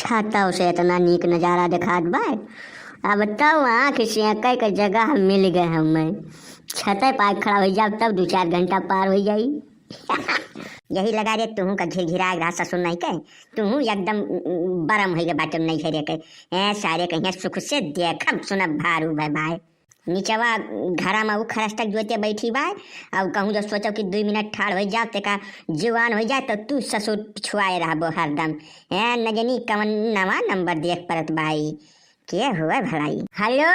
छाता से इतना नीक नज़ारा दिखात बा। अब बताओ आँख से कई के जगह मिल गए हमें। छते पार खड़ा हो जाओ तब 2-4 घंटा पार हो जाई। यही लगा रे तुहू का झिरझिरा रहा ससुर नहीं कह तुहू एकदम बरम हो गए बाटे नहीं खेरे के सारे कहीं सुख से देखब सुनब भारू भाई नीचवा घरा में वो खरस्तक जोते बैठी बाय। अब कहूँ जो सोचो कि 2 मिनट ठाड़ हो जाओ तेका जवान हो जाए तो तू ससुर पिछुआए रहो हरदम। न जनी कवन नवा नंबर देख परत भाई के हुआ भलाई। हेलो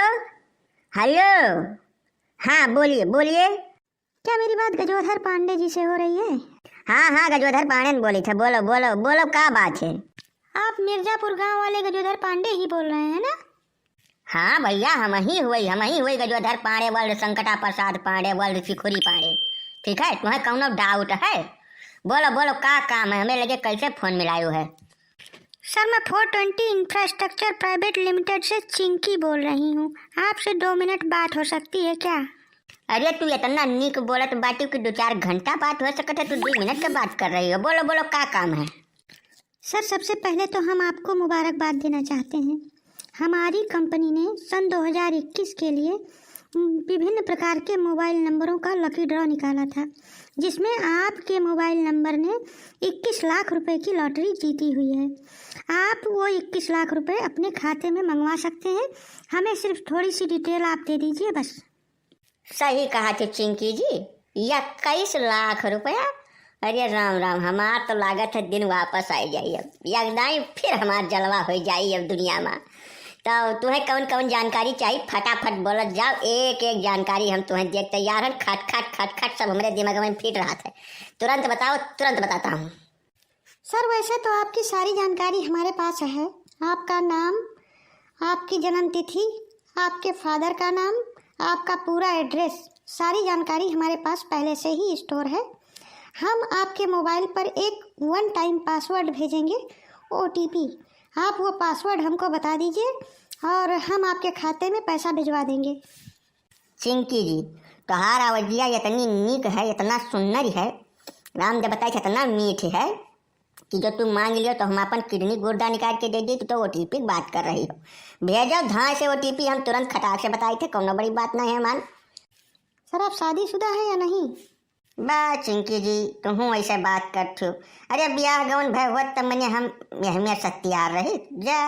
हेलो, हाँ बोलिए बोलिए। क्या मेरी बात गजोधर पांडे जी से हो रही है? हाँ हाँ गजोधर पांडे ने बोली थे। बोलो बोलो बोलो क्या बात है? आप मिर्जापुर गांव वाले गजोधर पांडे ही बोल रहे हैं ना? हाँ भैया हम ही हुई गजोधर पांडे वर्ल्ड संकटा प्रसाद पांडे वर्ल्ड शिखुरी पांडे। ठीक है तुम्हें कौन डाउट है? बोलो बोलो क्या काम है? हमें लगे कैसे फोन मिलायो है? सर मैं 420 इंफ्रास्ट्रक्चर प्राइवेट लिमिटेड से चिंकी बोल रही हूँ। आपसे 2 मिनट बात हो सकती है क्या? अरे तू इतना नीक बोलत बाटी कि 2-4 घंटा बात हो सकते तू 2 मिनट की बात कर रही हो। बोलो बोलो क्या काम है? सर सबसे पहले तो हम आपको मुबारकबाद देना चाहते हैं। हमारी कंपनी ने सन 2021 के लिए विभिन्न प्रकार के मोबाइल नंबरों का लकी ड्रॉ निकाला था, जिसमें आपके मोबाइल नंबर ने 21 लाख रुपए की लॉटरी जीती हुई है। आप वो 21 लाख रुपए अपने खाते में मंगवा सकते हैं। हमें सिर्फ थोड़ी सी डिटेल आप दे दीजिए बस। सही कहा थे चिंकी जी, 21 लाख रुपया। अरे राम राम, हमार तो लागत है दिन वापस आ जाइए। एकदम फिर हमार जलवा हो जाइए अब दुनिया में। तो तुम्हें कौन कौन जानकारी चाहिए फटाफट बोलत जाओ। एक एक जानकारी हम तुम्हें देख तैयार हैं। खट सब हमारे दिमाग में फिट रहा था। तुरंत बताओ, तुरंत बताता हूँ। सर वैसे तो आपकी सारी जानकारी हमारे पास है। आपका नाम, आपकी जन्म तिथि, आपके फादर का नाम, आपका पूरा एड्रेस, सारी जानकारी हमारे पास पहले से ही स्टोर है। हम आपके मोबाइल पर एक 1 टाइम पासवर्ड भेजेंगे, OTP। आप वो पासवर्ड हमको बता दीजिए और हम आपके खाते में पैसा भिजवा देंगे। चिंकी जी तोहार आवाजिया इतनी नीक है, इतना सुंदर है, राम जब बताए इतना मीठ है कि जो तुम मांग लियो तो हम अपन किडनी गुर्दा निकाल के दे दी। तो OTP बात कर रही हो। भेजो धाँ से OTP, हम तुरंत खटाक से बताए थे। कौन बड़ी बात नहीं है मान। सर आप शादीशुदा हैं या नहीं? बा चिंकी जी तुम ऐसे बात करते हो। अरे ब्याह गवन भय हुआ तब मैंने हम में सत्यार रही जा।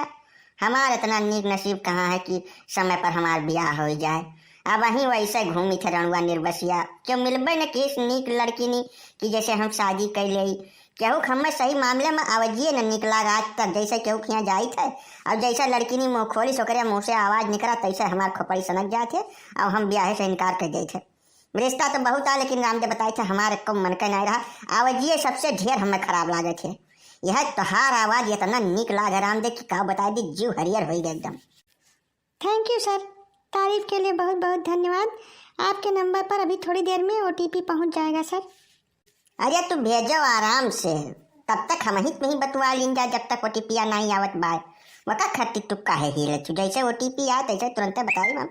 हमारा इतना नीक नसीब कहाँ है कि समय पर हमार ब्याह हो जाए। अब वहीं वैसे घूमी थे रणुआ निर्बसिया क्यों मिलबे न किस नीक लड़की नी कि जैसे हम शादी कर ली। केहू हमें सही मामले में आवाजिए न निकला आज तक। जैसे केहू यहाँ जाई थे अब जैसा लड़की नी मुँह खोली सोकरे मुँह से आवाज़ निकला तैसे हमार खोपड़ी सनक जाए थे। अब हम ब्याह से इनकार कर गए थे। रिश्ता तो बहुत आ लेकिन रामदेव बताए थे हमारे को मन का नहीं रहा। आवाजिए सबसे ढेर हमें खराब लागे थे। यह तोहार आवाज़ इतना नीक लागे रामदेव की का बताए दी जीव हरियर हो गया एकदम। थैंक यू सर, तारीफ के लिए बहुत बहुत धन्यवाद। आपके नंबर पर अभी थोड़ी देर में OTP पहुंच जाएगा सर। अरे तू भेजो आराम से, तब तक हम ही तुम्हें बतवा लेंगे जब तक OTP नहीं आवत बाय। वका खट्टी तुक्का है हीरे तू जैसे OTP आए तैसे तुरंत बताई हम।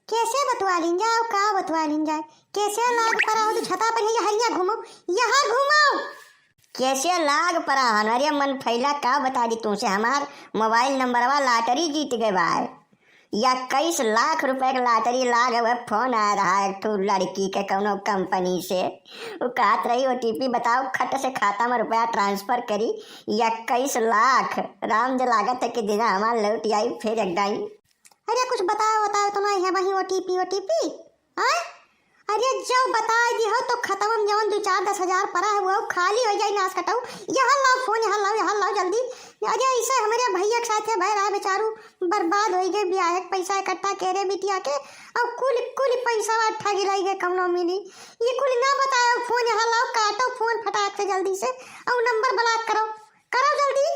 कैसे बतवा लीन जाओ का बतवा लीन जाए? कैसे लाग परा हो तो छता पर है हरिया घूमो, यहाँ घूमो। कैसे लाग परा हन? अरे मन फैला का बता दी तुमसे हमार मोबाइल नंबर वा लॉटरी जीत गए भाई। 21 लाख रुपए का लॉटरी लाग हुआ। फोन आ रहा है तो लड़की के कोनो कंपनी से। वो कहत रही OTP बताओ, खट से खाता में रुपया ट्रांसफर करी। 21 लाख राम जो लागत है कि दिन हमार लौट आई फिर एकदम। अरे कुछ बताओ तो नहीं है वही OTP। अरे जब बता दी हो तो खत्म जवन 2-4-10 हजार पड़ा है वो खाली हो जाए नाश कटाऊ। यहाँ लाओ फोन, यहाँ लाओ जल्दी। अरे ऐसे हमारे भैया के साथ बह रहा बेचारू बर्बाद हो गए। ब्याह पैसा इकट्ठा करे बिटिया के अब कुल पैसा अट्ठा गिराई गए कमनो मिली। ये कुल ना बताओ फोन, यहाँ लाओ काटो फोन फटाक से जल्दी से और नंबर ब्लॉक करो जल्दी।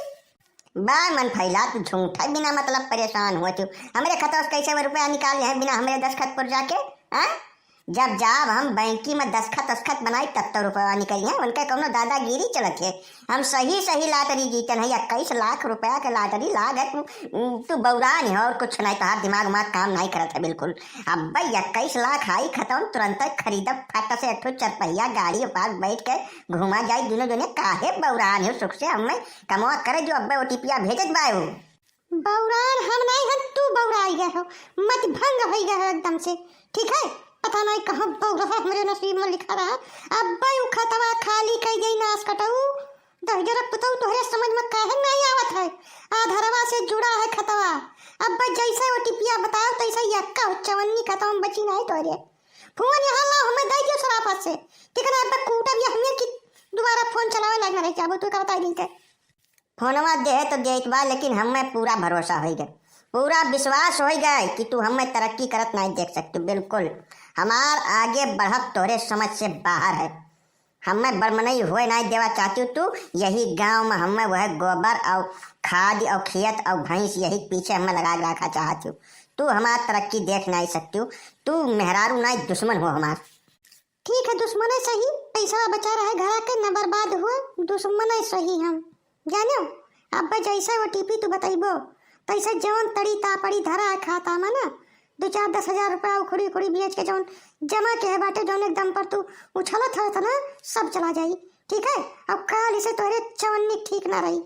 बाय मन फैला तू झूठा बिना मतलब परेशान हुआ तू। हमारे खाता से कैसे रुपया निकाल है बिना हमारे दस्तखत पर जाके? जब जब हम बैंकी में दस्खत बनाई तब तो रुपया निकलिए, उनके कौनो दादागिरी चलत है। हम सही सही लॉटरी जीतन है, 21 लाख रुपया के लॉटरी लाग है। तू बौरा नहीं है और कुछ नहीं, तो दिमाग काम नहीं करत है बिल्कुल। अब भाई 21 लाख आई खत्म, तुरंत खरीदब फट से 8 4 गाड़ी पास बैठ के घुमा जाए दोनों दोनों। काहे बौरान है सुख से हमें कमवा करे जो अब्बे ओटीपीया भेजत बाए। बौरान हम नहीं हैं, तू बौराई गए हो, मत भंग हो गए हो एकदम से, ठीक है। पता नहीं कहाँ बौरा हमारे नसीब में लिखा रहा। अब भाई खतवा खाली कई गई नाश कटाऊ दहजरा पुतऊ तोहरे समझ में काहे नहीं आवत है। आधारवा से जुड़ा है खतवा। अब भाई जैसे ओटीपीया बताओ तैसे यक्का चवन्नी खतम बची नहीं तोरे। फोन यहाँ ला हमें दे दियो सराफत से, ठीक है ना। अब कूटा भी हमें की दोबारा फोन चलावे लगना नहीं चाहबो, तू का बता दी के फोनवा दे तो देत बा, लेकिन हमें पूरा भरोसा हो गया, पूरा विश्वास हो गया कि तू हमें तरक्की करत नहीं देख सकती। बिल्कुल हमार आगे बढ़त तोरे समझ से बाहर है। हमें बड़मनई हुए नहीं देवा चाहती तू। यही गांव में हमें वह गोबर और खाद और खेत और भैंस यही पीछे हमें लगा रखा चाहती हूँ। तू हमार तरक्की देख नहीं सकती। तू मेहरारू नहीं दुश्मन हो हमार। ठीक है, दुश्मन है सही, पैसा बचा रहा है घर के न बर्बाद हुआ, दुश्मन है सही हम जानो। अब जैसे ओटीपी तू बताइबो तैसे जौन तड़ी तापड़ी धरा है खाता में ना, 2-4-10 हजार रुपया उखड़ी उखड़ी बेच के जौन जमा के है बाटे, जौन एकदम पर तू उछलत है ना सब चला जाई, ठीक है। अब काल इसे तोहरे चवन्नी ठीक ना रही।